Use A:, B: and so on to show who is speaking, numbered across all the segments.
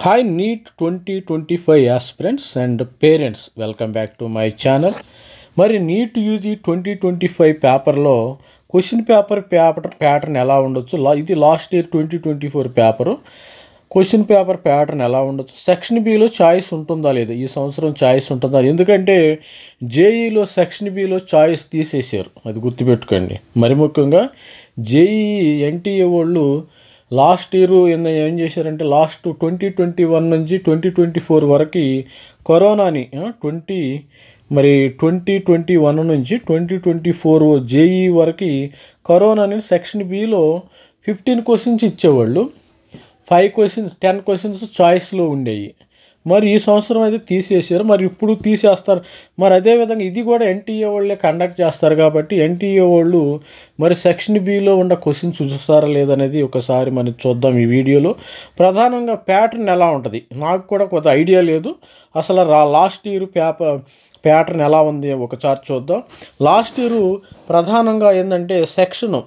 A: Hi NEET 2025 aspirants and parents, welcome back to my channel. మరి NEET UG 2025 పేపర్లో question paper pattern ఎలా ఉండొచ్చు, ఇది last year 2024 paper. Question paper pattern ఎలా ఉండొచ్చు, సెక్షన్ బిలో చాయిస్ ఉంటుందా లేదా, ఈ సంవత్సరం చాయిస్ ఉంటుందా, ఎందుకంటే జేఈలో సెక్షన్ బిలో చాయిస్ తీసేశారు, అది గుర్తుపెట్టుకోండి. మరి ముఖ్యంగా జేఈ ఎన్టీఏ వాళ్ళు లాస్ట్ ఇయర్ ఏం చేశారంటే లాస్ట్ 2021 నుంచి 2024 వరకు కరోనాని 2021 నుంచి 2024 జేఈ వరకు కరోనాని సెక్షన్ బిలో 15 క్వశ్చన్స్ ఇచ్చేవాళ్ళు, 5 క్వశ్చన్స్ 10 క్వశ్చన్స్ చాయిస్లో ఉండేవి. మరి ఈ సంవత్సరం అయితే తీసేసారు, మరి ఇప్పుడు తీసేస్తారు. మరి అదేవిధంగా ఇది కూడా ఎన్టీఏ వాళ్ళే కండక్ట్ చేస్తారు కాబట్టి ఎన్టీఏ వాళ్ళు మరి సెక్షన్ బిలో ఉన్న క్వశ్చన్స్ చూస్తారా లేదనేది ఒకసారి మనం చూద్దాం ఈ వీడియోలో. ప్రధానంగా ప్యాటర్న్ ఎలా ఉంటుంది నాకు కూడా కొంత ఐడియా లేదు, అసలు లాస్ట్ ఇయర్ ప్యాటర్న్ ఎలా ఉంది ఒకసారి చూద్దాం. లాస్ట్ ఇయర్ ప్రధానంగా ఏంటంటే సెక్షన్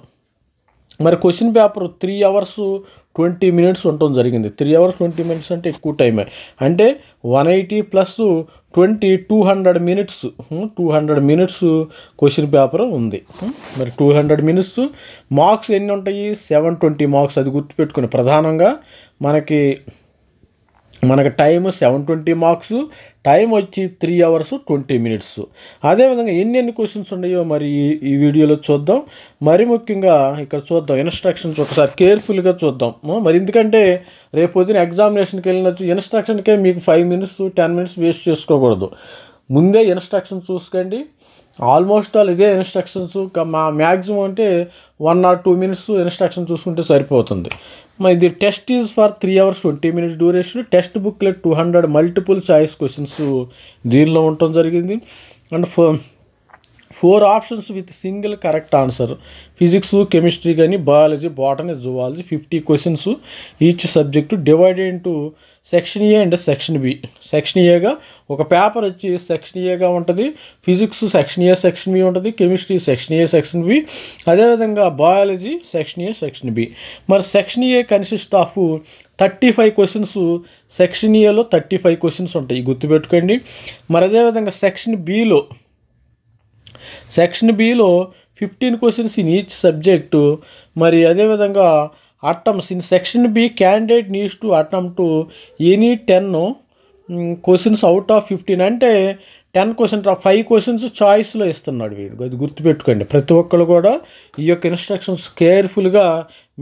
A: మరి క్వశ్చన్ పేపర్ 3 hours 20 minutes ఉండటం జరిగింది. 3 hours 20 minutes అంటే ఎక్కువ టైమే, అంటే 180 + 20 200 minutes 200 minutes క్వశ్చన్ పేపర్ ఉంది. మరి 200 minutes మార్క్స్ ఎన్ని ఉంటాయి, 720 మార్క్స్, అది గుర్తుపెట్టుకుని. ప్రధానంగా మనకి టైం 720 మార్క్స్, టైం వచ్చి 3 hours 20 minutes. అదేవిధంగా ఎన్ని క్వశ్చన్స్ ఉన్నాయో మరి ఈ వీడియోలో చూద్దాం. మరి ముఖ్యంగా ఇక్కడ చూద్దాం ఇన్స్ట్రక్షన్స్ ఒకసారి కేర్ఫుల్గా చూద్దాం. మరి ఎందుకంటే రేపు పొద్దున ఎగ్జామినేషన్కి వెళ్ళినచ్చు ఇన్స్ట్రక్షన్కే మీకు 5 minutes 10 minutes వేస్ట్ చేసుకోకూడదు. ముందే ఇన్స్ట్రక్షన్స్ చూసుకోండి. ఆల్మోస్ట్ ఆల్ ఇదే ఇన్స్ట్రక్షన్స్, మ్యాక్సిమం అంటే 1 or 2 minutes ఇన్స్ట్రక్షన్ చూసుకుంటే సరిపోతుంది. మరి ఇది test is for 3 hours 20 minutes duration. Text booklet 200 multiple choice questions దీనిలో ఉండటం జరిగింది. And 4 options with single correct answer. Physics, chemistry కానీ, biology, botany, zoology 50 questions each subject divided into section A and section B. Section ఏగా ఒక paper వచ్చి section ఏగా ఉంటుంది, physics section A section B ఉంటుంది, chemistry section A section B, అదేవిధంగా biology section A section B. మరి section A consist of 35 questions. Section ఏలో 35 questions ఉంటాయి, గుర్తుపెట్టుకోండి. మరి అదేవిధంగా సెక్షన్ బిలో 15 questions ఇన్ ఈచ్ సబ్జెక్టు. మరి అదేవిధంగా attempts in section B candidate needs to attempt any 10 questions out of 15, అంటే 10 questions 5 questions చాయిస్లో ఇస్తున్నాడు వీడు, అది గుర్తుపెట్టుకోండి. ప్రతి ఒక్కరు కూడా ఈ యొక్క ఇన్స్ట్రక్షన్స్ కేర్ఫుల్గా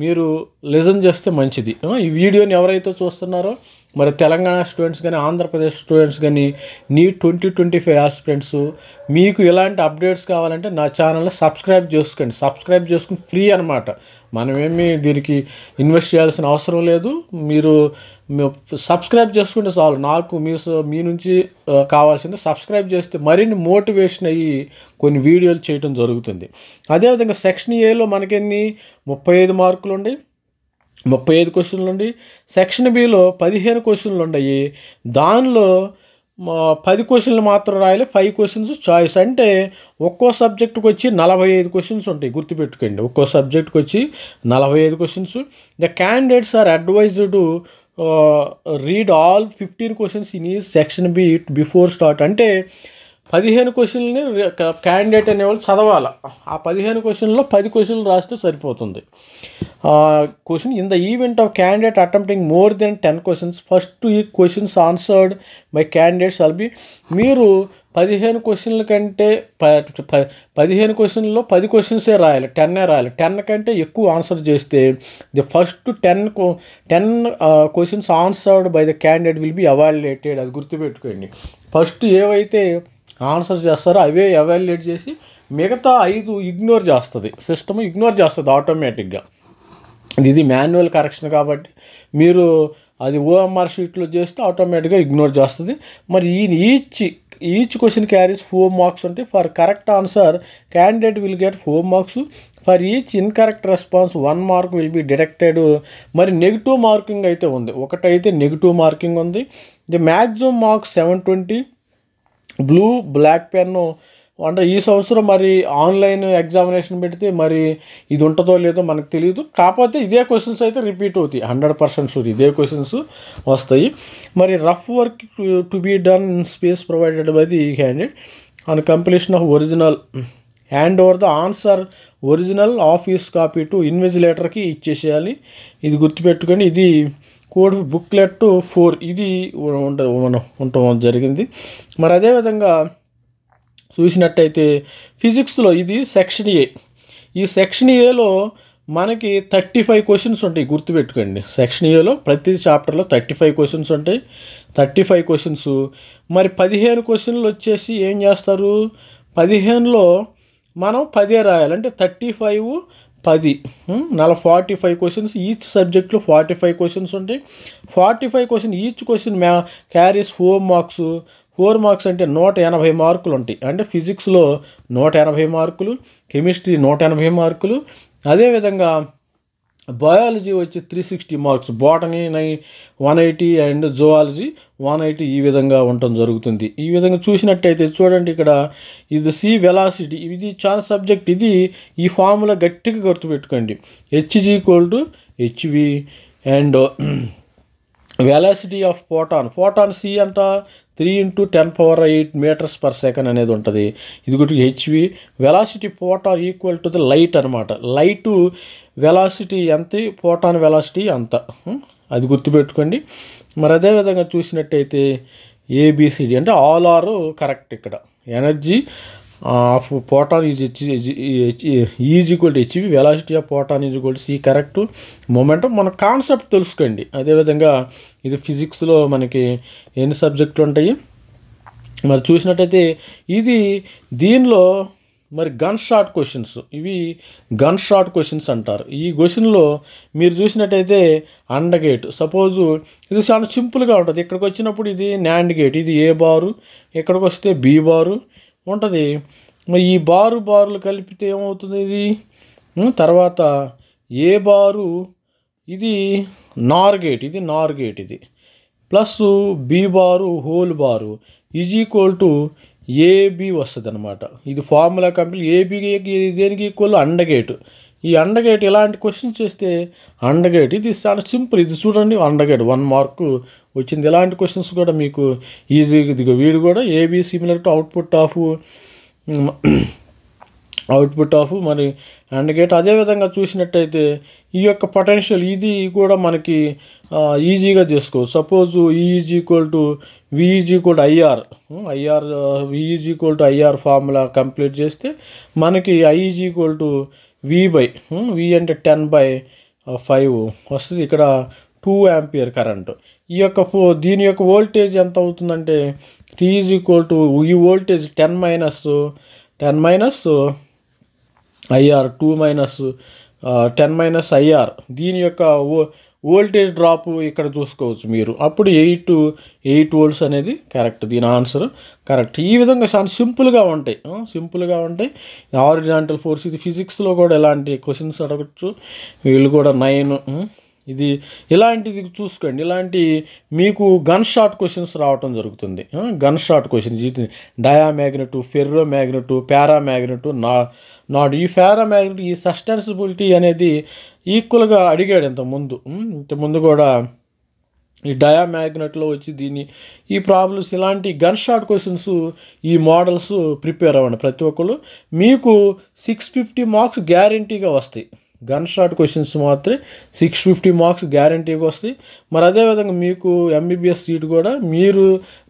A: మీరు లిజన్ చేస్తే మంచిది. ఈ వీడియోని ఎవరైతే చూస్తున్నారో మరి తెలంగాణ స్టూడెంట్స్ కానీ, ఆంధ్రప్రదేశ్ స్టూడెంట్స్ కానీ, నీట్ 2025 ఆస్పిరెంట్స్, మీకు ఇలాంటి అప్డేట్స్ కావాలంటే నా ఛానల్ని సబ్స్క్రైబ్ చేసుకోండి. సబ్స్క్రైబ్ చేసుకుని ఫ్రీ అనమాట, మనమేమి దీనికి ఇన్వెస్ట్ చేయాల్సిన అవసరం లేదు. మీరు సబ్స్క్రైబ్ చేసుకుంటే చాలు. నాకు మీ నుంచి కావాల్సింది సబ్స్క్రైబ్ చేస్తే మరిన్ని మోటివేషన్ అయ్యి కొన్ని వీడియోలు చేయడం జరుగుతుంది. అదేవిధంగా సెక్షన్ ఏలో మనకెన్ని 35 మార్కులు ఉండి 35 questions ఉండి, సెక్షన్ బిలో 15 questions ఉన్నాయి. దానిలో 10 questions మాత్రం రాయాలి, 5 questions చాయిస్, అంటే ఒక్కో సబ్జెక్టుకి వచ్చి 45 questions ఉంటాయి, గుర్తుపెట్టుకోండి. ఒక్కో సబ్జెక్టుకి వచ్చి 45 questions. The candidates are advised to read all 15 questions in each section B before start, అంటే 15 questions క్యాండిడేట్ అనేవాళ్ళు చదవాలి. ఆ 15 questions 10 questions రాస్తే సరిపోతుంది. Question in the event of candidate attempting more than 10 questions, first ఈ questions answered by candidates all be. మీరు 15 questions కంటే 15 questions 10 questions రాయాలి, 10 రాయాలి. 10 కంటే ఎక్కువ ఆన్సర్ చేస్తే the first 10 questions answered by the candidate will be evaluated, అది గుర్తుపెట్టుకోండి. ఫస్ట్ ఏవైతే ఆన్సర్ చేస్తారో అవే ఎవాల్యుయేట్ చేసి మిగతా 5 ఇగ్నోర్ చేస్తుంది, సిస్టమ్ ఇగ్నోర్ చేస్తుంది ఆటోమేటిక్గా. ఇది మాన్యువల్ కరెక్షన్ కాబట్టి మీరు అది ఓఎంఆర్ షీట్లో చేస్తే ఆటోమేటిక్గా ఇగ్నోర్ చేస్తుంది. మరి ఈచ్ క్వశ్చన్ క్యారీస్ 4 marks ఉంటాయి. For correct answer candidate will get 4 marks. For each incorrect response 1 mark will be deducted. మరి నెగిటివ్ మార్కింగ్ అయితే ఉంది, ఒకటైతే నెగిటివ్ మార్కింగ్ ఉంది. The maximum marks 720. Blue black pen అంటే ఈ సంవత్సరం మరి ఆన్లైన్ ఎగ్జామినేషన్ పెడితే మరి ఇది ఉంటుందో లేదో మనకు తెలియదు. కాకపోతే ఇదే క్వశ్చన్స్ అయితే రిపీట్ అవుతాయి, 100% షూర్ ఇదే క్వశ్చన్స్ వస్తాయి. మరి rough work to be done in space provided by the candidate on completion of original hand over the answer original office copy to ఇన్విజిలేటర్కి ఇచ్చేసేయాలి. ఇది గుర్తుపెట్టుకొని ఇది కోడ్ బుక్లెట్ 4 ఇది ఉండటం జరిగింది. మరి అదేవిధంగా చూసినట్టయితే ఫిజిక్స్లో ఇది సెక్షన్ ఏ. ఈ సెక్షన్ ఏలో మనకి 35 క్వశ్చన్స్ ఉంటాయి, గుర్తుపెట్టుకోండి. సెక్షన్ ఏలో ప్రతి చాప్టర్లో 35 క్వశ్చన్స్ ఉంటాయి. 35 క్వశ్చన్స్. మరి 15 క్వశ్చన్లు వచ్చేసి ఏం చేస్తారు, 15లో మనం 10 రాయాలి. అంటే 35 10 45 క్వశ్చన్స్. ఈచ్ సబ్జెక్ట్లో 45 క్వశ్చన్స్ ఉంటాయి. 45 question, each question carries 4 marks. 4 marks అంటే 180 మార్కులు ఉంటాయి. అంటే ఫిజిక్స్లో 180 మార్కులు, కెమిస్ట్రీ 180 మార్కులు, అదేవిధంగా బయాలజీ వచ్చి 360 మార్క్స్, బాటనీ 180 అండ్ జువాలజీ 180 ఈ విధంగా ఉండటం జరుగుతుంది. ఈ విధంగా చూసినట్టయితే చూడండి ఇక్కడ ఇది సి వెలాసిటీ, ఇది చాలా సబ్జెక్ట్. ఇది ఈ ఫార్ములా గట్టిగా గుర్తుపెట్టుకోండి. hg=hv and velocity of photon c అంట 3 × 10⁸ మీటర్స్ పర్ సెకండ్ అనేది ఉంటుంది. ఇది కూడా h v. Velocity photon equal to the light అనమాట. లైటు వెలాసిటీ ఎంత, ఫోటాన్ వెలాసిటీ అంత, అది గుర్తుపెట్టుకోండి. మరి అదేవిధంగా చూసినట్టయితే ఏబిసిడి అంటే ఆల్ ఆర్ కరెక్ట్. ఇక్కడ energy of photon is equal to h v, velocity of photon is equal to c correct. Momentum మన కాన్సెప్ట్ తెలుసుకోండి. అదేవిధంగా ఇది ఫిజిక్స్లో మనకి ఎన్ని సబ్జెక్టులు ఉంటాయి మరి చూసినట్టయితే ఇది దీనిలో మరి గన్ షాట్ క్వశ్చన్స్, ఇవి గన్ షాట్ క్వశ్చన్స్ అంటారు. ఈ క్వశ్చన్లో మీరు చూసినట్టయితే అండ్ గేట్, సపోజు ఇది చాలా సింపుల్గా ఉంటుంది. ఇక్కడికి వచ్చినప్పుడు ఇది నాండ్ గేట్, ఇది ఏ బారు, ఇక్కడికి వస్తే బి బారు ఉంటుంది. మరి ఈ బారులు కలిపితే ఏమవుతుంది, ఇది తర్వాత ఏ బారు, ఇది నార్ గేట్, ఇది plus B bar whole bar is equal to A B వస్తుంది అనమాట. ఇది ఫార్ములా కంప్లీట్. ఏబికి దేనికి ఈక్వల్ అండ్ గేట్. ఈ అండ్ గేట్ ఇలాంటి క్వశ్చన్స్ చేస్తే అండ్ గేట్ ఇది చాలా సింపుల్. ఇది చూడండి అండ్ గేట్ 1 మార్కు వచ్చింది. ఇలాంటి క్వశ్చన్స్ కూడా మీకు ఈజీగా ఇదిగో వీడు కూడా A B similar to output of మరి అండ్ గేట్. అదేవిధంగా చూసినట్టయితే ఈ యొక్క పొటెన్షియల్ ఇది కూడా మనకి ఈజీగా చేసుకోవచ్చు. Suppose is equal to V is equal to V is equal to I R formula complete చేస్తే మనకి I is equal to V అంటే 10/5 వస్తుంది. ఇక్కడ 2 ఆంపియర్ కరెంటు. ఈ యొక్క దీని యొక్క వోల్టేజ్ ఎంత అవుతుందంటే టీ ఈజ్ ఈక్వల్ టు ఈ వోల్టేజ్ 10 మైనస్ ఐఆర్ 2 - 10 - ఐఆర్. దీని యొక్క వోల్టేజ్ డ్రాప్ ఇక్కడ చూసుకోవచ్చు మీరు. అప్పుడు 8 వోల్ట్స్ అనేది కరెక్ట్. దీని ఆన్సర్ కరెక్ట్. ఈ విధంగా చాలా సింపుల్గా ఉంటాయి. హారిజాంటల్ ఫోర్స్ ఇది ఫిజిక్స్లో కూడా ఎలాంటి క్వశ్చన్స్ అడగచ్చు. వీళ్ళు కూడా 9 ఇది ఇలాంటిది చూసుకోండి. ఇలాంటి మీకు గన్ షాట్ క్వశ్చన్స్ రావటం జరుగుతుంది. గన్ షాట్ క్వశ్చన్స్ ఇది డయామ్యాగ్నెట్, ఫెర్రో మ్యాగ్నెట్, పారామ్యాగ్నెట్, నాట్. ఈ పారామ్యాగ్నెట్ ఈ సస్టెన్సిబిలిటీ అనేది ఈక్వల్గా అడిగాడు ఇంతకుముందు కూడా. ఈ డయామ్యాగ్నెట్లో వచ్చి ఈ ప్రాబ్లమ్స్ ఇలాంటి గన్ షాట్ క్వశ్చన్స్ ఈ మోడల్స్ ప్రిపేర్ అవ్వండి ప్రతి ఒక్కరు. మీకు 650 మార్క్స్ గ్యారంటీగా వస్తాయి. గన్ షాట్ క్వశ్చన్స్ మాత్రమే 650 మార్క్స్ గ్యారంటీగా వస్తాయి. మరి అదేవిధంగా మీకు ఎంబీబీఎస్ సీట్ కూడా మీరు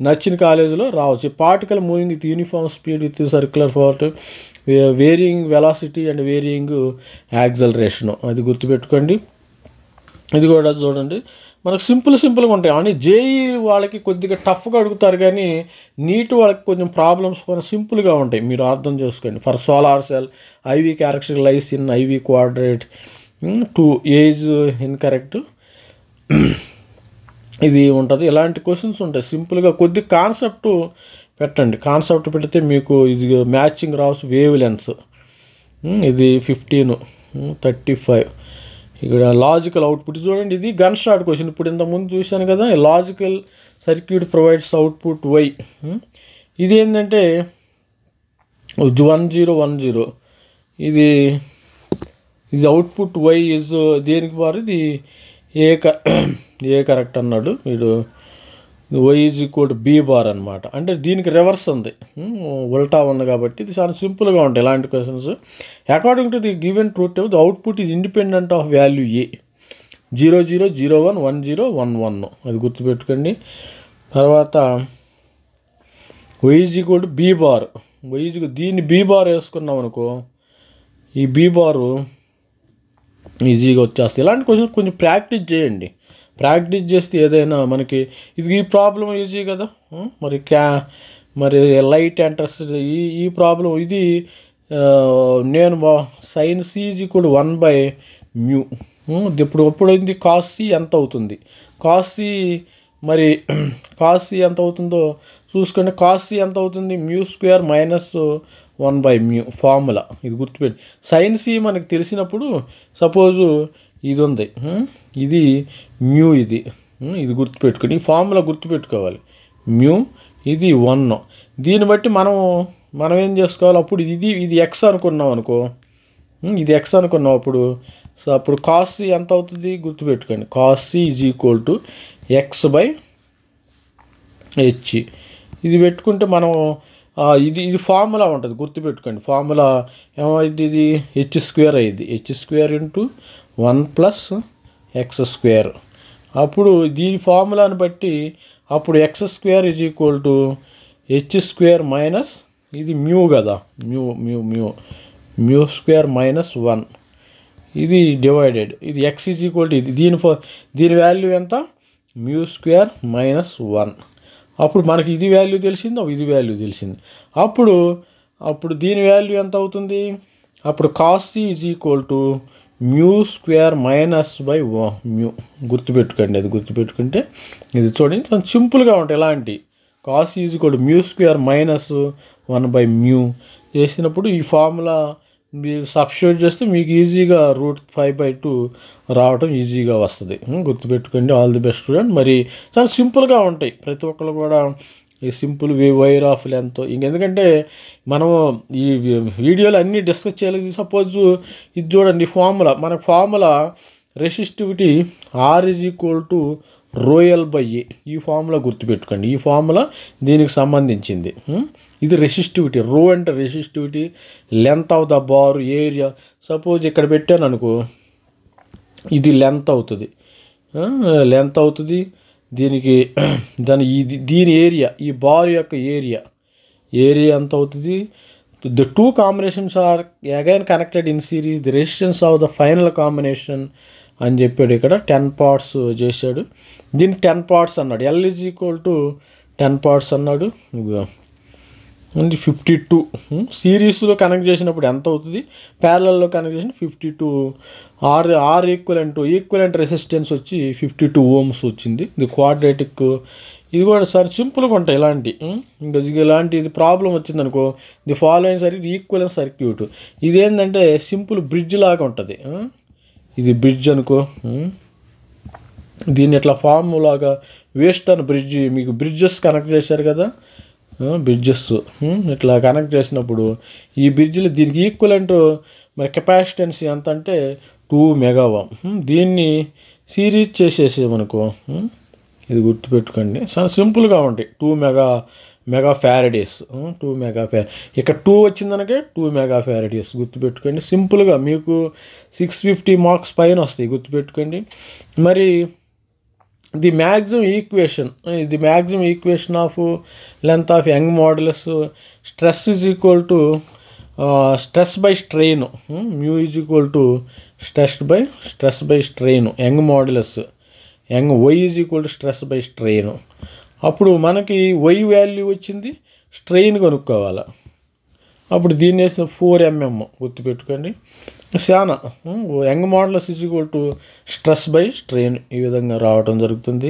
A: నచ్చిన కాలేజీలో రావచ్చు. Particle moving with uniform speed with circular path, varying velocity and varying acceleration, అది గుర్తుపెట్టుకోండి. ఇది కూడా చూడండి మనకు సింపుల్గా ఉంటాయి. అని జేఈ వాళ్ళకి కొద్దిగా టఫ్గా అడుగుతారు, కానీ నీట్ వాళ్ళకి కొంచెం ప్రాబ్లమ్స్ కూడా సింపుల్గా ఉంటాయి. మీరు అర్థం చేసుకోండి. For solar cell IV character lies in IV క్వాడ్రేట్ to age incorrect ఇది ఉంటుంది. ఇలాంటి క్వశ్చన్స్ ఉంటాయి సింపుల్గా. కొద్ది కాన్సెప్ట్ పెట్టండి. కాన్సెప్ట్ పెడితే మీకు ఇది మ్యాచింగ్ రావచ్చు. వేవ్ లెన్స్ ఇది 15 35. ఇక్కడ లాజికల్ అవుట్పుట్ చూడండి. ఇది గన్ షాట్ క్వశ్చన్. ఇప్పుడు ఇంతకుముందు చూశాను కదా, logical circuit provides output y. ఇది ఏంటంటే 1010 ఇది అవుట్పుట్ వై ఇస్ దేనికి బార్, ఇది ఏ కరెక్ట్ అన్నాడు వీడు. Y is equal to B bar అనమాట. అంటే దీనికి రివర్స్ ఉంది, ఉల్టా ఉంది కాబట్టి ఇది చాలా సింపుల్గా ఉంటాయి ఇలాంటి questions. According to the given truth table the output is independent of value A 0001 1011 అది గుర్తుపెట్టుకోండి. తర్వాత Y is equal to B bar, దీన్ని బీ బార్ వేసుకున్నాం అనుకో, ఈ బీ బారు ఈజీగా వచ్చేస్తుంది. ఇలాంటి క్వశ్చన్ కొంచెం ప్రాక్టీస్ చేయండి. ప్రాక్టీస్ చేస్తే ఏదైనా మనకి ఇది ఈ ప్రాబ్లం ఈజీ కదా. మరి లైట్ ఎంటర్స్ ఈ ప్రాబ్లం ఇది నేను sine C is equal to 1/μ. ఇప్పుడు ఇది కాస్ సి ఎంత అవుతుంది, కాస్ సి మరి కాస్ సి ఎంత అవుతుందో చూసుకోండి. కాస్ సి ఎంత అవుతుంది, μ² - 1/μ ఫార్ములా. ఇది గుర్తుపెట్టి సైన్ సి మనకు తెలిసినప్పుడు సపోజు ఇది ఉంది, ఇది మ్యూ, ఇది గుర్తుపెట్టుకుని ఈ ఫార్ములా గుర్తుపెట్టుకోవాలి. మ్యూ ఇది 1. దీన్ని బట్టి మనం ఏం చేసుకోవాలి, అప్పుడు ఇది ఎక్స్ అనుకున్నాం అనుకో, ఇది ఎక్స్ అనుకున్నాం అప్పుడు కాస్ సి ఎంత అవుతుంది గుర్తుపెట్టుకోండి. Cos C is equal to x/h. ఇది పెట్టుకుంటే మనం ఇది ఫార్ములా ఉంటుంది గుర్తుపెట్టుకోండి. ఫార్ములా ఏమైంది, ఇది h² అయ్యింది, h² × 1 + x². అప్పుడు దీని ఫార్ములాని బట్టి అప్పుడు x² is equal to h² - ఇది మ్యూ కదా, μ² - 1 ఇది డివైడెడ్, ఇది x ఈజ్ ఈక్వల్ టు ఇది దీని వాల్యూ ఎంత, μ² - 1. అప్పుడు మనకి ఇది వాల్యూ తెలిసింది, ఇది వాల్యూ తెలిసింది. అప్పుడు దీని వాల్యూ ఎంత అవుతుంది, అప్పుడు cos C is equal to μ² - μ గుర్తుపెట్టుకోండి. అది గుర్తుపెట్టుకుంటే ఇది చూడండి సింపుల్గా ఉంటాయి ఇలాంటి. Cos C is equal to μ² - 1/μ చేసినప్పుడు ఈ ఫార్ములా మీరు సబ్స్టిట్యూట్ చేస్తే మీకు ఈజీగా √5/2 రావడం ఈజీగా వస్తుంది. గుర్తుపెట్టుకోండి. All the best student. మరి చాలా సింపుల్గా ఉంటాయి, ప్రతి ఒక్కరు కూడా ఈ సింపుల్ వైర్ ఆఫ్ లెంత్. ఎందుకంటే మనం ఈ వీడియోలో అన్నీ డిస్కస్ చేయాలి. సపోజ్ ఇది చూడండి ఫార్ములా, మనకు formula resistivity R is equal to ρl/A. ఈ ఫార్ములా గుర్తుపెట్టుకోండి. ఈ ఫార్ములా దీనికి సంబంధించింది. ఇది రెసిస్టివిటీ, రో అంటే resistivity, length of the bar, area. Suppose ఇక్కడ పెట్టాను అనుకో, ఇది లెంత్ అవుతుంది, దీనికి దీని ఏరియా, ఈ బార్ యొక్క ఏరియా ఎంత అవుతుంది. The two combinations are again connected in series, the resistance of the final combination అని చెప్పాడు. ఇక్కడ 10 పార్ట్స్ చేశాడు, దీన్ని 10 పార్ట్స్ అన్నాడు. L is equal to 10 parts అన్నాడు. 52 సిరీస్లో కనెక్ట్ చేసినప్పుడు ఎంత అవుతుంది, ప్యారలల్లో కనెక్ట్ చేసిన 52. ఆర్ ఈక్వలెంట్ రెసిస్టెన్స్ వచ్చి 52 ohms వచ్చింది. ఇది క్వాడ్రాటిక్. ఇది కూడా సార్ సింపుల్గా ఉంటాయి ఇలాంటి. ఇది ప్రాబ్లం వచ్చింది అనుకో, the following circuit equivalent circuit. ఇదేంటంటే సింపుల్ బ్రిడ్జ్ లాగా ఉంటుంది. ఇది బ్రిడ్జ్ అనుకో, దీన్ని ఇట్లా ఫార్ములాగా వేస్టర్న్ బ్రిడ్జ్, మీకు బ్రిడ్జెస్ కనెక్ట్ చేశారు కదా, బ్రిడ్జెస్ ఇట్లా కనెక్ట్ చేసినప్పుడు ఈ బ్రిడ్జ్లు దీనికి ఈక్వలెంట్ మరి కెపాసిటెన్స్ ఎంత అంటే 2 మెగావామ్. దీన్ని సిరీస్ చేసేసేమనుకో, ఇది గుర్తుపెట్టుకోండి. చాలా సింపుల్గా ఉంటాయి. 2 మెగా ఫ్యారడేస్, 2 మెగా ఇక్కడ 2 వచ్చిందనకే 2 మెగా ఫ్యారడేస్ గుర్తుపెట్టుకోండి. సింపుల్గా మీకు 650 మార్క్స్ పైన వస్తాయి, గుర్తుపెట్టుకోండి. మరి the maximum equation of length of Young modulus stress is equal to stress by strain. Mu is equal to stress by strain. Young modulus y is equal to stress by strain. అప్పుడు మనకి y value వచ్చింది, strain కనుక్కోవాలి. అప్పుడు దీన్ని వేసిన 4 mm గుర్తుపెట్టుకోండి. చాలా young modulus is equal to stress by strain ఈ విధంగా రావడం జరుగుతుంది.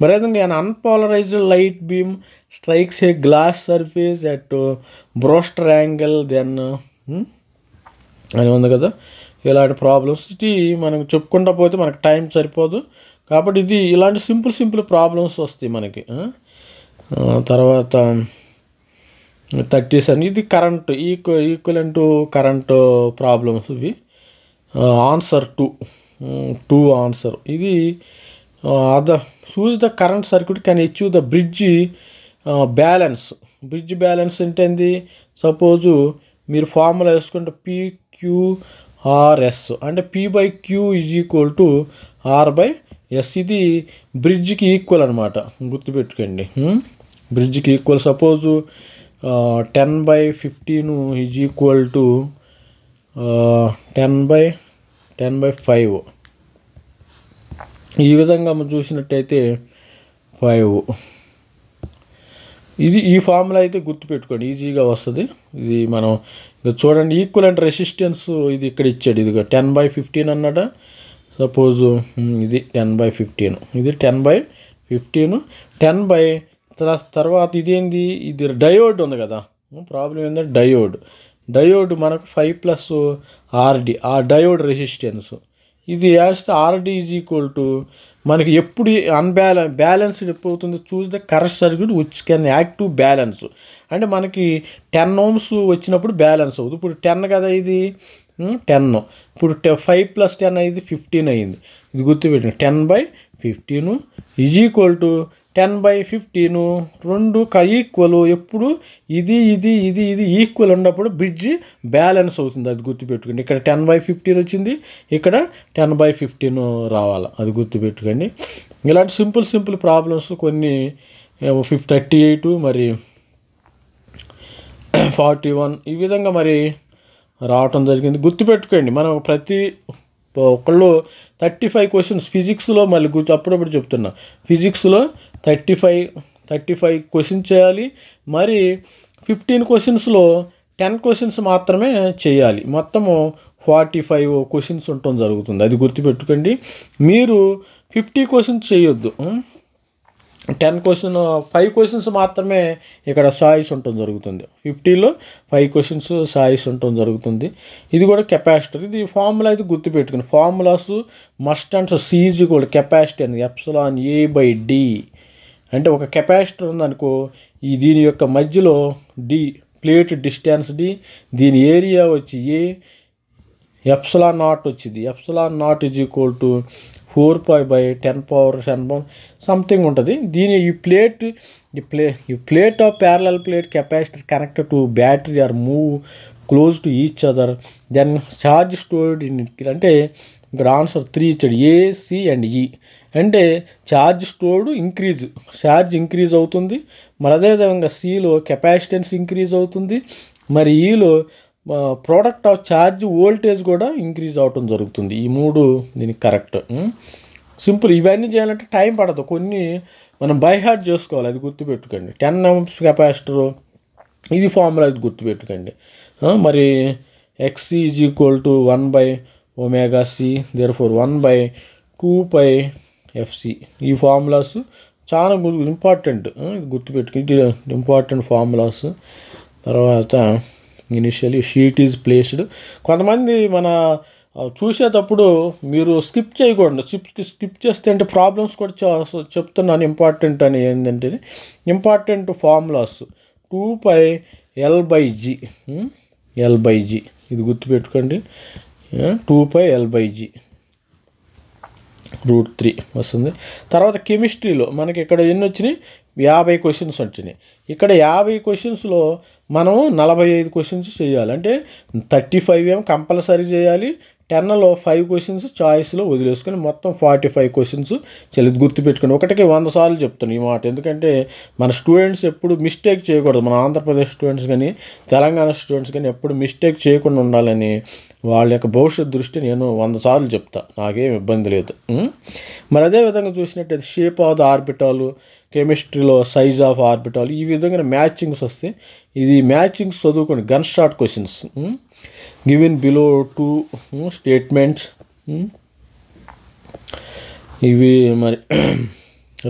A: మరి అదేవిధంగా an unpolarized light beam strikes a glass surface at Brewster angle then అని ఉంది కదా. ఇలాంటి ప్రాబ్లమ్స్ మనం చెప్పుకుంటా పోతే మనకు టైం సరిపోదు, కాబట్టి ఇది ఇలాంటి సింపుల్ ప్రాబ్లమ్స్ వస్తాయి మనకి. తర్వాత 37 ఇది కరెంట్ ఈక్వలెంట్ కరెంట్ ప్రాబ్లమ్స్ ఇవి. Answer 2 answer. ఇది choose the current circuit can achieve the bridge balance. Bridge balance ఏంటంది? సపోజు మీరు ఫార్ములా వేసుకుంటే PQRS అంటే P/Q = R/S. ఇది బ్రిడ్జ్కి ఈక్వల్ అనమాట, గుర్తుపెట్టుకోండి. బ్రిడ్జ్కి ఈక్వల్. సపోజు 10/15 = 10/5. ఈ విధంగా మనం చూసినట్టయితే 5. ఇది ఈ ఫార్ములా అయితే గుర్తుపెట్టుకోండి, ఈజీగా వస్తుంది. ఇది మనం చూడండి, ఈక్వలెంట్ రెసిస్టెన్స్ ఇది ఇక్కడ ఇచ్చాడు. ఇది 10/15 అన్నట. సపోజు ఇది 10/15, ఇది 10/15. 10 తర్వాత ఇదేంది? ఇది డయోడ్ ఉంది కదా. ప్రాబ్లం ఏంటంటే డయోడ్ మనకు 5 + RD, ఆ డయోడ్ రెసిస్టెన్స్. ఇది వేస్తే RD = మనకి ఎప్పుడు బ్యాలెన్స్డ్ ఎప్పుడు అవుతుంది? చూస్ the current circuit which can act to balance. అంటే మనకి 10 ohms వచ్చినప్పుడు బ్యాలెన్స్ అవుతుంది. ఇప్పుడు 10 కదా, ఇది 10. ఇప్పుడు 5 + 10 అయింది 15 అయింది. ఇది గుర్తుపెట్టండి. 10/15 = 10/15. 2 ఈక్వల్. ఎప్పుడు ఇది ఈక్వల్ ఉన్నప్పుడు బ్రిడ్జ్ బ్యాలెన్స్ అవుతుంది, అది గుర్తుపెట్టుకోండి. ఇక్కడ 10/15 వచ్చింది, ఇక్కడ 10/15 రావాలి, అది గుర్తుపెట్టుకోండి. ఇలాంటి సింపుల్ ప్రాబ్లమ్స్ కొన్ని 38 మరి 41 ఈ విధంగా మరి రావటం జరిగింది. గుర్తుపెట్టుకోండి, మనం ప్రతి ఒకళ్ళు 35 క్వశ్చన్స్ ఫిజిక్స్లో, మళ్ళీ అప్పుడప్పుడు చెప్తున్నా, ఫిజిక్స్లో 35 క్వశ్చన్స్ చేయాలి. మరి 15 క్వశ్చన్స్లో 10 క్వశ్చన్స్ మాత్రమే చేయాలి. మొత్తము 45 క్వశ్చన్స్ ఉండటం జరుగుతుంది, అది గుర్తుపెట్టుకోండి. మీరు 50 క్వశ్చన్స్ చేయొద్దు. 5 క్వశ్చన్స్ మాత్రమే ఇక్కడ చాయిస్ ఉండటం జరుగుతుంది. 50లో 5 క్వశ్చన్స్ చాయిస్ ఉండటం జరుగుతుంది. ఇది కూడా కెపాసిటర్. ఇది ఫార్ములా అయితే గుర్తుపెట్టుకుని, ఫార్ములాస్ మస్ట్ అండ్ సీజ్ కూడా కెపాసిటీ అని εA/d. అంటే ఒక కెపాసిటర్ ఉందనుకో, దీని యొక్క మధ్యలో D ప్లేట్ డిస్టెన్స్ D, దీని ఏరియా వచ్చి A, ε0 వచ్చింది. ε0 = 4π/10⁻10 సంథింగ్ ఉంటుంది. దీని ఈ plate of parallel plate capacitor connected to battery are move close to each other then charge stored in. అంటే ఇక్కడ ఆన్సర్ 3 ఇచ్చాడు, A, C అండ్ E. అంటే ఛార్జ్ స్టోర్డ్ ఛార్జ్ ఇంక్రీజ్ అవుతుంది. మరి అదేవిధంగా Cలో కెపాసిటెన్స్ ఇంక్రీజ్ అవుతుంది. మరి Eలో ప్రోడక్ట్ ఆఫ్ ఛార్జ్ వోల్టేజ్ కూడా ఇంక్రీజ్ అవటం జరుగుతుంది. ఈ 3 దీనికి కరెక్ట్. సింపుల్. ఇవన్నీ చేయాలంటే టైం పడదు, కొన్ని మనం బై హార్ట్ చేసుకోవాలి, అది గుర్తుపెట్టుకోండి. 10 ohms కెపాసిటరు, ఇది ఫార్ములా, ఇది గుర్తుపెట్టుకోండి. మరి XC = 1/ωc, therefore 1/2πfc. ఈ ఫార్ములాస్ చాలా ఇంపార్టెంట్, ఇది గుర్తుపెట్టుకుని, ఇది ఇంపార్టెంట్ ఫార్ములాస్. తర్వాత ఇనిషియలీ షీట్ ఈజ్ ప్లేస్డ్. కొంతమంది మన చూసేటప్పుడు మీరు స్కిప్ చేయకూడదు. స్కిప్ చేస్తే అంటే ప్రాబ్లమ్స్ కూడా చెప్తున్నాను ఇంపార్టెంట్ అని. ఏంటంటే ఇంపార్టెంట్ ఫార్ములాస్ 2πL/g, L/g ఇది గుర్తుపెట్టుకోండి. 2πL/g √3 వస్తుంది. తర్వాత కెమిస్ట్రీలో మనకి ఇక్కడ ఎన్ని వచ్చినాయి? 50 క్వశ్చన్స్ వచ్చినాయి. ఇక్కడ 50 క్వశ్చన్స్లో మనం 45 క్వశ్చన్స్ చేయాలి. అంటే 35 ఏమో కంపల్సరీ చేయాలి. 10లో 5 క్వశ్చన్స్ చాయిస్లో వదిలేసుకొని మొత్తం 45 క్వశ్చన్స్ చెల్లి. గుర్తుపెట్టుకోండి, ఒకటికి 100 సార్లు చెప్తాను ఈ మాట. ఎందుకంటే మన స్టూడెంట్స్ ఎప్పుడు మిస్టేక్ చేయకూడదు. మన ఆంధ్రప్రదేశ్ స్టూడెంట్స్ కానీ తెలంగాణ స్టూడెంట్స్ కానీ ఎప్పుడు మిస్టేక్ చేయకుండా ఉండాలని వాళ్ళ యొక్క భవిష్యత్ దృష్టి నేను 100 సార్లు చెప్తా, నాకేం ఇబ్బంది లేదు. మరి అదేవిధంగా చూసినట్టయితే షేప్ ఆఫ్ ద ఆర్బిటాలు, కెమిస్ట్రీలో సైజ్ ఆఫ్ ఆర్బిటాల్, ఈ విధంగా మ్యాచింగ్స్ వస్తాయి. ఇది మ్యాచింగ్స్ చదువుకోండి. Gun shot questions given below 2 statements. ఇవి మరి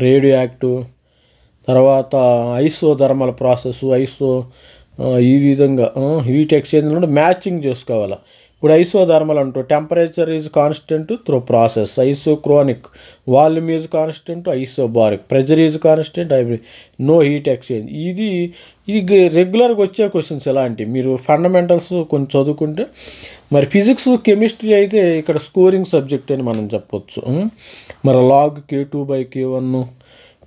A: రేడియో యాక్టివ్, తర్వాత ఐసోథర్మల్ ప్రాసెస్, ఈ విధంగా హీట్ ఎక్స్చేంజ్ మ్యాచింగ్ చేసుకోవాలి. ఇప్పుడు ఐసోథర్మల్ అంటూ temperature is constant through process, isochronic volume is constant, isobaric pressure is constant, no heat exchange. ఇది రెగ్యులర్గా వచ్చే క్వశ్చన్స్ ఎలాంటివి మీరు ఫండమెంటల్స్ కొంచెం చదువుకుంటే. మరి ఫిజిక్స్ కెమిస్ట్రీ అయితే ఇక్కడ స్కోరింగ్ సబ్జెక్ట్ అని మనం చెప్పొచ్చు. మరి లాగ్ K2/K1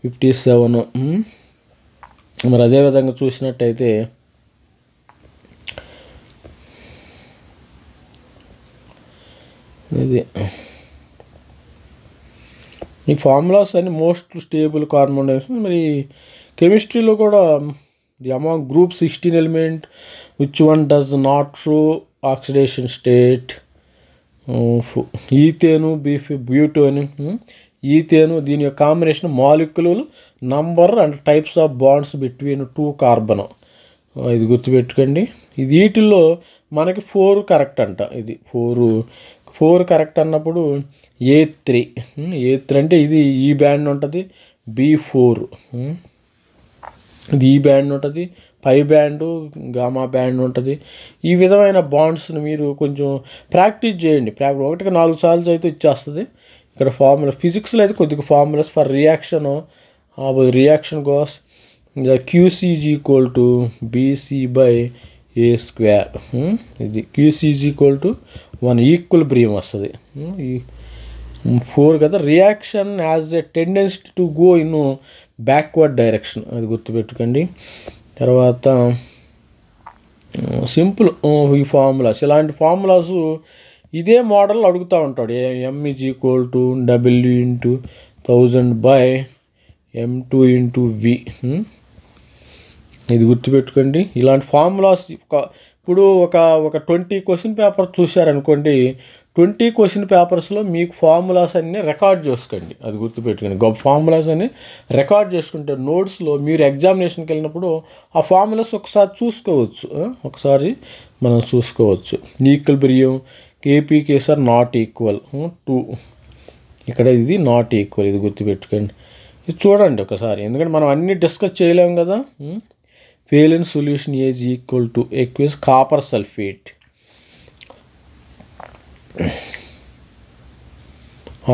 A: 57. మరి అదేవిధంగా చూసినట్టయితే ఇది ఈ ఫార్ములాస్ అన్ని మోస్ట్ స్టేబుల్ కార్బన్ డైఆక్సైడ్. మరి కెమిస్ట్రీలో కూడా the among group 16 element which one does not show oxidation state, ethane butane. Ethane దీని యొక్క combination molecular number and types of bonds between 2 carbon. ఇది గుర్తుపెట్టుకోండి. ఇది వీటిల్లో మనకి 4 కరెక్ట్ అంట. ఇది 4 కరెక్ట్ అన్నప్పుడు A3 అంటే ఇది ఈ బ్యాండ్ ఉంటుంది, B4 ఇది ఈ బ్యాండ్ ఉంటుంది, పై బ్యాండు గామా బ్యాండ్ ఉంటుంది. ఈ విధమైన బాండ్స్ని మీరు కొంచెం ప్రాక్టీస్ చేయండి. 1కి 4 సార్లు అయితే ఇచ్చేస్తుంది. ఇక్కడ ఫార్ములా ఫిజిక్స్లో అయితే కొద్దిగా formulas for reaction goes QC = BC/A². ఇది QC = 1 ఈక్విలిబ్రియం వస్తుంది. 4 కదా. Reaction as a tendency to go in backward direction, అది గుర్తుపెట్టుకోండి. తర్వాత సింపుల్ ఈ ఫార్ములాస్, ఇలాంటి ఫార్ములాస్ ఇదే మోడల్ అడుగుతూ ఉంటాడు. M = W × 1000/m2 × V. ఇది గుర్తుపెట్టుకోండి. ఇలాంటి ఫార్ములాస్ ఇప్పుడు ఒక 20 క్వశ్చన్ పేపర్ చూశారనుకోండి, 20 క్వశ్చన్ పేపర్స్లో మీకు ఫార్ములాస్ అన్నీ రికార్డ్ చేసుకోండి. అది గుర్తుపెట్టుకోండి. గొప్ప ఫార్ములాస్ అన్నీ రికార్డ్ చేసుకుంటే నోట్స్లో మీరు ఎగ్జామినేషన్కి వెళ్ళినప్పుడు ఆ ఫార్ములాస్ ఒకసారి చూసుకోవచ్చు. Equilibrium KP/K not equal 2. ఇక్కడ ఇది నాట్ ఈక్వల్, ఇది గుర్తుపెట్టుకోండి. ఇది చూడండి ఒకసారి, ఎందుకంటే మనం అన్నీ డిస్కస్ చేయలేము కదా. Fehling solution is equal to aqueous copper sulphate.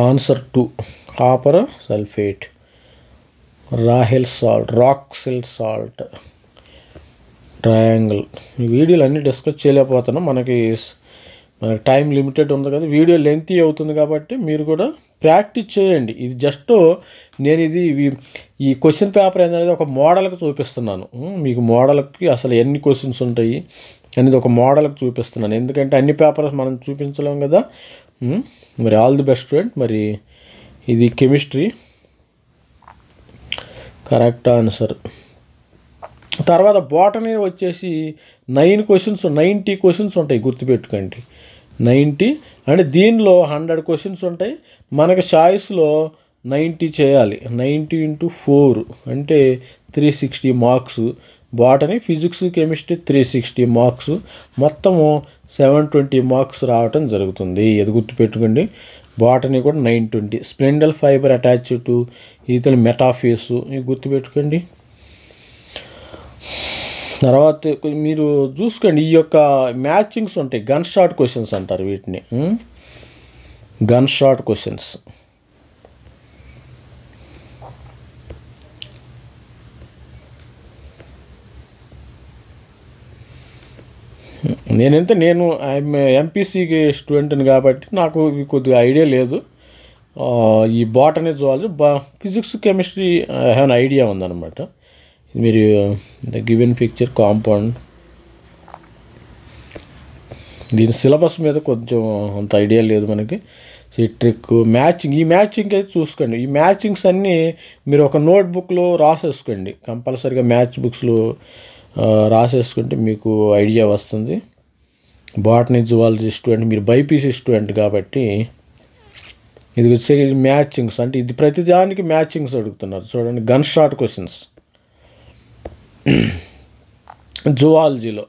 A: Answer 2 copper sulphate. Rochelle salt triangle. ఈ వీడియోలు అన్నీ డిస్కస్ చేయలేకపోతున్నాం, మనకి టైం లిమిటెడ్ ఉంది కదా, వీడియో లెంతీ అవుతుంది కాబట్టి మీరు కూడా ప్రాక్టీస్ చేయండి. ఇది జస్ట్ నేను ఈ క్వశ్చన్ పేపర్ అనేది ఒక మోడల్కి చూపిస్తున్నాను. మీకు మోడల్కి అసలు ఎన్ని క్వశ్చన్స్ ఉంటాయి అనేది ఒక మోడల్కి చూపిస్తున్నాను, ఎందుకంటే అన్ని పేపర్స్ మనం చూపించలేం కదా. మరి ఆల్ ది బెస్ట్ స్టూడెంట్. మరి ఇది కెమిస్ట్రీ కరెక్ట్ ఆన్సర్. తర్వాత బాటనీ వచ్చేసి 90 క్వశ్చన్స్ ఉంటాయి, గుర్తుపెట్టుకోండి. 90 అంటే దీనిలో 100 క్వశ్చన్స్ ఉంటాయి. మనకి చాయిస్లో 90 చేయాలి. 90 × 4 అంటే 360 marks. Botany, physics, chemistry 360 marks, మొత్తము 720 మార్క్స్ రావటం జరుగుతుంది. అది గుర్తుపెట్టుకోండి. బాటనీ కూడా 920. స్ప్లెండల్ ఫైబర్ అటాచ్ టు ఈథల్ మెటాఫేసు, ఇవి గుర్తుపెట్టుకోండి. తర్వాత మీరు చూసుకోండి, ఈ యొక్క మ్యాచింగ్స్ ఉంటాయి, గన్ షాట్ క్వశ్చన్స్ అంటారు వీటిని. Gun shot questions. నేను ఎంపీసీకి స్టూడెంట్ని కాబట్టి నాకు కొద్దిగా ఐడియా లేదు. ఈ botany, zoology, physics, chemistry I have idea ఉందన్నమాట. మీరు ద గివెన్ పిక్చర్ కాంపౌండ్, దీని సిలబస్ మీద కొంచెం అంత ఐడియా లేదు మనకి. సిట్రిక్ మ్యాచింగ్, ఈ మ్యాచింగ్ అయితే చూసుకోండి. ఈ మ్యాచింగ్స్ అన్నీ మీరు ఒక నోట్బుక్లో రాసేసుకోండి. కంపల్సరీగా మ్యాచ్ బుక్స్లో రాసేసుకుంటే మీకు ఐడియా వస్తుంది. బాటనీ, జువాలజీ స్టూడెంట్, మీరు బైపీసీ స్టూడెంట్ కాబట్టి ఇది వచ్చే మ్యాచింగ్స్ అంటే ఇది ప్రతిదానికి మ్యాచింగ్స్ అడుగుతున్నారు. చూడండి, గన్ షాట్ క్వశ్చన్స్. జువాలజీలో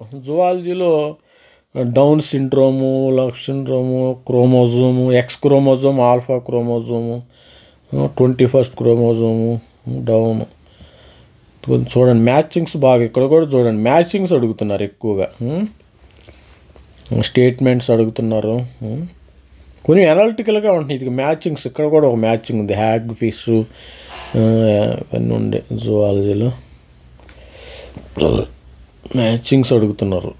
A: Down syndrome, lux syndrome, chromosome, X chromosome, alpha chromosome, 21st chromosome, down. చూడండి మ్యాచింగ్స్ బాగా, ఇక్కడ కూడా చూడండి మ్యాచింగ్స్ అడుగుతున్నారు ఎక్కువగా. స్టేట్మెంట్స్ అడుగుతున్నారు. కొన్ని అనలిటికల్గా ఉంటాయి. ఇది మ్యాచింగ్స్, ఇక్కడ కూడా ఒక మ్యాచింగ్ ఉంది. హ్యాగ్ ఫిష్ ఇవన్నీ ఉండే జువాలజీలో మ్యాచింగ్స్ అడుగుతున్నారు.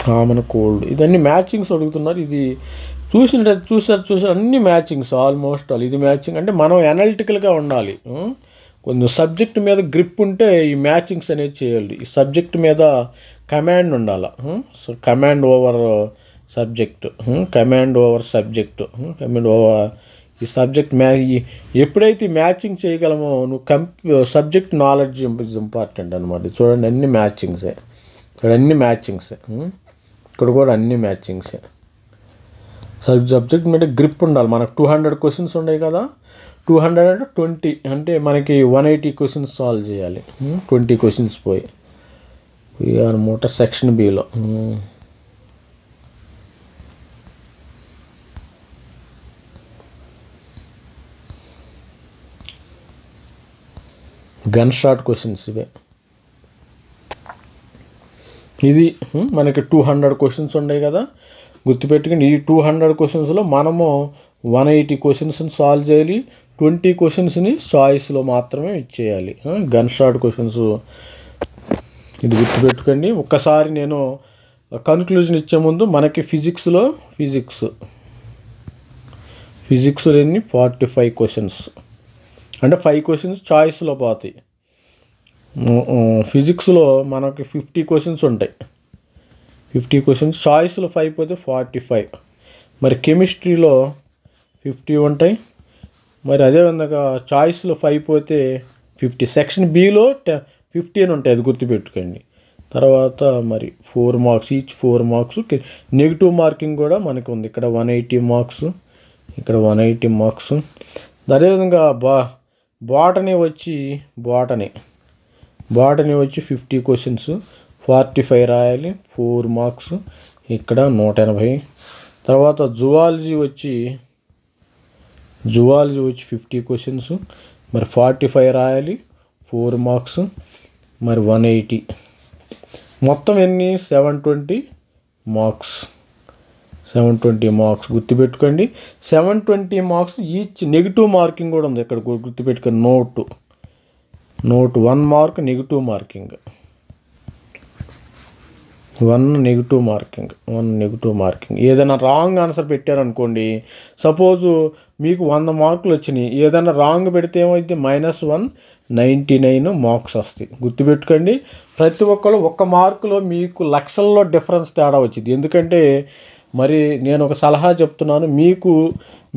A: కామన్ కోల్డ్ ఇదన్నీ మ్యాచింగ్స్ అడుగుతున్నారు. ఇది చూసారు అన్ని మ్యాచింగ్స్ ఆల్మోస్ట్ ఆల్. ఇది మ్యాచింగ్ అంటే మనం అనలిటికల్గా ఉండాలి. కొంచెం సబ్జెక్ట్ మీద గ్రిప్ ఉంటే ఈ మ్యాచింగ్స్ అనేది చేయాలి. ఈ సబ్జెక్ట్ మీద కమాండ్ ఉండాలి. So command over subject, command over ఈ సబ్జెక్ట్ ఎప్పుడైతే మ్యాచింగ్ చేయగలమో నువ్వు సబ్జెక్ట్ నాలెడ్జ్ ఇస్ ఇంపార్టెంట్ అనమాట. చూడండి అన్ని మ్యాచింగ్సే, అన్ని మ్యాచింగ్సే, ఇక్కడ కూడా అన్ని మ్యాచింగ్సే. సబ్జెక్ట్ మీద గ్రిప్ ఉండాలి. మనకు 200 క్వశ్చన్స్ ఉన్నాయి కదా, 200 అంటే 20 అంటే మనకి 180 క్వశ్చన్స్ సాల్వ్ చేయాలి. 20 క్వశ్చన్స్ పోయి అనమాట section below. Gun shot questions ఇవే. ఇది మనకి 200 క్వశ్చన్స్ ఉన్నాయి కదా, గుర్తుపెట్టుకుని ఈ 200 క్వశ్చన్స్లో మనము 180 క్వశ్చన్స్ని సాల్వ్ చేయాలి. 20 క్వశ్చన్స్ని చాయిస్లో మాత్రమే ఇచ్చేయాలి. గన్ షాట్ క్వశ్చన్స్ ఇది గుర్తుపెట్టుకోండి. ఒక్కసారి నేను కన్క్లూజన్ ఇచ్చే ముందు మనకి ఫిజిక్స్లో ఎన్ని 45 క్వశ్చన్స్ అంటే 5 క్వశ్చన్స్ చాయిస్లో పోతాయి. ఫిజిక్స్లో మనకి 50 క్వశ్చన్స్ ఉంటాయి. 50 క్వశ్చన్స్ చాయిస్లో 5 పోతే 45. మరి కెమిస్ట్రీలో 50 ఉంటాయి. మరి అదేవిధంగా చాయిస్లో 5 పోతే 50. సెక్షన్ బిలో 15 ఉంటాయి, అది గుర్తుపెట్టుకోండి. తర్వాత మరి 4 marks, each 4 marks. Negative marking కూడా మనకు ఉంది. ఇక్కడ 180 మార్క్స్, ఇక్కడ 180 మార్క్స్. అదేవిధంగా బాటనీ వచ్చి 50 క్వశ్చన్స్, 45 రాయాలి, 4 మార్క్స్, ఇక్కడ 180. తర్వాత జువాలజీ వచ్చి 50 క్వశ్చన్స్, మరి 45 రాయాలి, 4 మార్క్స్, మరి 180. మొత్తం ఎన్ని 720 మార్క్స్. 720 మార్క్స్ గుర్తుపెట్టుకోండి. 720 మార్క్స్ ఈచ్. నెగిటివ్ మార్కింగ్ కూడా ఉంది ఇక్కడ గుర్తుపెట్టుకోండి. Note 1 mark negative marking, 1 negative marking. ఏదైనా రాంగ్ ఆన్సర్ పెట్టారనుకోండి, సపోజు మీకు 100 మార్కులు వచ్చినాయి, ఏదైనా రాంగ్ పెడితే ఏమైంది -199 మార్క్స్ వస్తాయి. గుర్తుపెట్టుకోండి. ప్రతి ఒక్కరు 1 మార్కులో మీకు లక్షల్లో డిఫరెన్స్ తేడా వచ్చింది. ఎందుకంటే మరి నేను ఒక సలహా చెప్తున్నాను, మీకు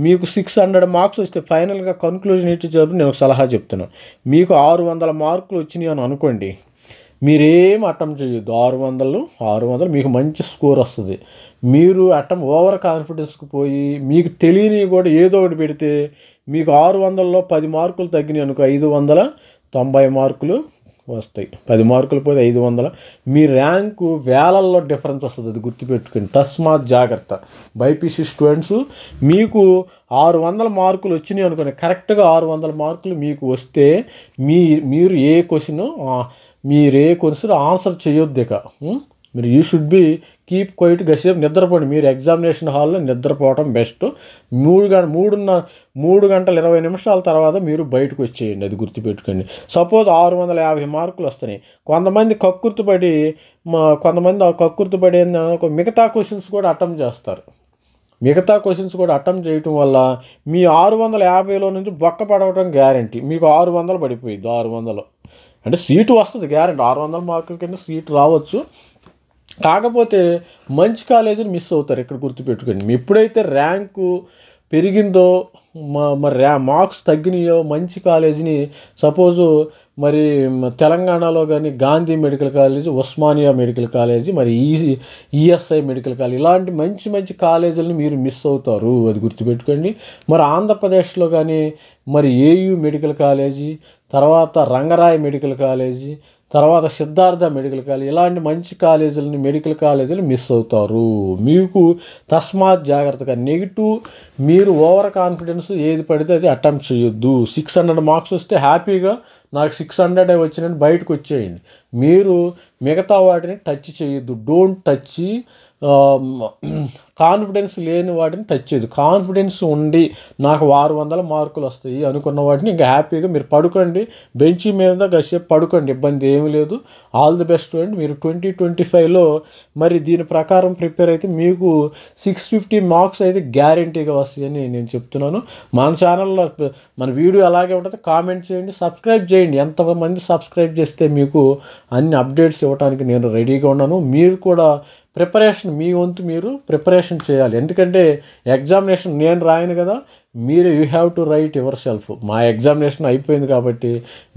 A: 600 మార్క్స్ వస్తే ఫైనల్గా కన్క్లూజన్ ఇచ్చేటప్పుడు నేను ఒక సలహా చెప్తున్నాను. మీకు 600 మార్కులు వచ్చినాయి అని అనుకోండి, మీరేం అటెంప్ట్ చేయొద్దు. 600 మీకు మంచి స్కోర్ వస్తుంది. మీరు ఓవర్ కాన్ఫిడెన్స్కి పోయి మీకు తెలియని కూడా ఏదో ఒకటి పెడితే మీకు 600లో 10 మార్కులు తగ్గినాయి అనుకో, 590 మార్కులు వస్తాయి. 10 మార్కులు పోతే 500. మీ ర్యాంకు వేలల్లో డిఫరెన్స్ వస్తుంది, అది గుర్తుపెట్టుకోండి. తస్మాత్ జాగ్రత్త. బైపీసీ స్టూడెంట్స్ మీకు 600 మార్కులు వచ్చినాయి అనుకోండి, కరెక్ట్గా 600 మార్కులు మీకు వస్తే మీరు ఏ క్వశ్చన్ ఆన్సర్ చేయొద్దు. ఇక మీరు you should be keep quiet. గసేపు నిద్రపోండి. మీరు ఎగ్జామినేషన్ హాల్లో నిద్రపోవడం బెస్ట్. 3 గంటల 20 నిమిషాల తర్వాత మీరు బయటకు వచ్చేయండి, అది గుర్తుపెట్టుకోండి. సపోజ్ 650 మార్కులు వస్తున్నాయి. కొంతమంది కక్కుర్తిపడి మిగతా క్వశ్చన్స్ కూడా అటెంప్ట్ చేస్తారు. మిగతా క్వశ్చన్స్ కూడా అటెంప్ట్ చేయటం వల్ల మీ 650లో నుంచి బొక్క పడవటం గ్యారంటీ. మీకు 600 పడిపోయింది. 600 అంటే సీటు వస్తుంది గ్యారంటీ. 600 మార్కుల కింద సీటు రావచ్చు. కాకపోతే మంచి కాలేజీని మిస్ అవుతారు. ఇక్కడ గుర్తుపెట్టుకోండి. ఎప్పుడైతే ర్యాంకు పెరిగిందో మరి మార్క్స్ తగ్గినాయో మంచి కాలేజీని, సపోజు మరి తెలంగాణలో కానీ Gandhi medical college, Osmania medical college, మరి ఈఎస్ఐ మెడికల్ కాలేజీ, ఇలాంటి మంచి కాలేజీలను మీరు మిస్ అవుతారు, అది గుర్తుపెట్టుకోండి. మరి ఆంధ్రప్రదేశ్లో కానీ మరి ఏయూ మెడికల్ కాలేజీ, తర్వాత రంగరాయ్ మెడికల్ కాలేజీ, తర్వాత సిద్ధార్థ మెడికల్ కాలేజ్, ఇలాంటి మంచి మెడికల్ కాలేజీలు మిస్ అవుతారు. మీకు తస్మాత్ జాగ్రత్తగా. నెగిటివ్ మీరు ఓవర్ కాన్ఫిడెన్స్ ఏది పడితే అది అటెంప్ట్ చేయొద్దు. 600 మార్క్స్ వస్తే హ్యాపీగా నాకు 600 వచ్చినట్టు బయటకు వచ్చేయండి. మీరు మిగతా వాటిని టచ్ చేయొద్దు. Don't touch. కాన్ఫిడెన్స్ లేని వాటిని టచ్ చేయదు. కాన్ఫిడెన్స్ ఉండి నాకు 600 మార్కులు వస్తాయి అనుకున్న వాటిని ఇంకా హ్యాపీగా మీరు పడుకోండి, బెంచ్ మీద కాసేపు పడుకోండి, ఇబ్బంది ఏమీ లేదు. ఆల్ ది బెస్ట్ అండి. మీరు 2025లో మరి దీని ప్రకారం ప్రిపేర్ అయితే మీకు 650 మార్క్స్ అయితే గ్యారంటీగా వస్తాయని నేను చెప్తున్నాను. మన ఛానల్లో మన వీడియో అలాగే ఉంటుంది. కామెంట్ చేయండి, సబ్స్క్రైబ్ చేయండి. ఎంతమంది సబ్స్క్రైబ్ చేస్తే మీకు అన్ని అప్డేట్స్ ఇవ్వడానికి నేను రెడీగా ఉన్నాను. మీరు కూడా ప్రిపరేషన్ మీ వంతు మీరు ప్రిపరేషన్ చేయాలి. ఎందుకంటే ఎగ్జామినేషన్ నేను రాయను కదా, మీరు you have to right your self. మా ఎగ్జామినేషన్ అయిపోయింది కాబట్టి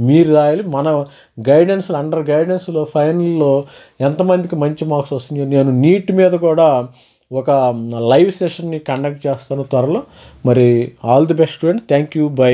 A: మీరు రాయాలి. మన గైడెన్స్ అండర్ గైడెన్స్లో ఫైనల్లో ఎంతమందికి మంచి మార్క్స్ వస్తున్నాయో నేను నీట్ మీద కూడా ఒక లైవ్ సెషన్ని కండక్ట్ చేస్తాను త్వరలో. మరి all the best student. Thank you. By.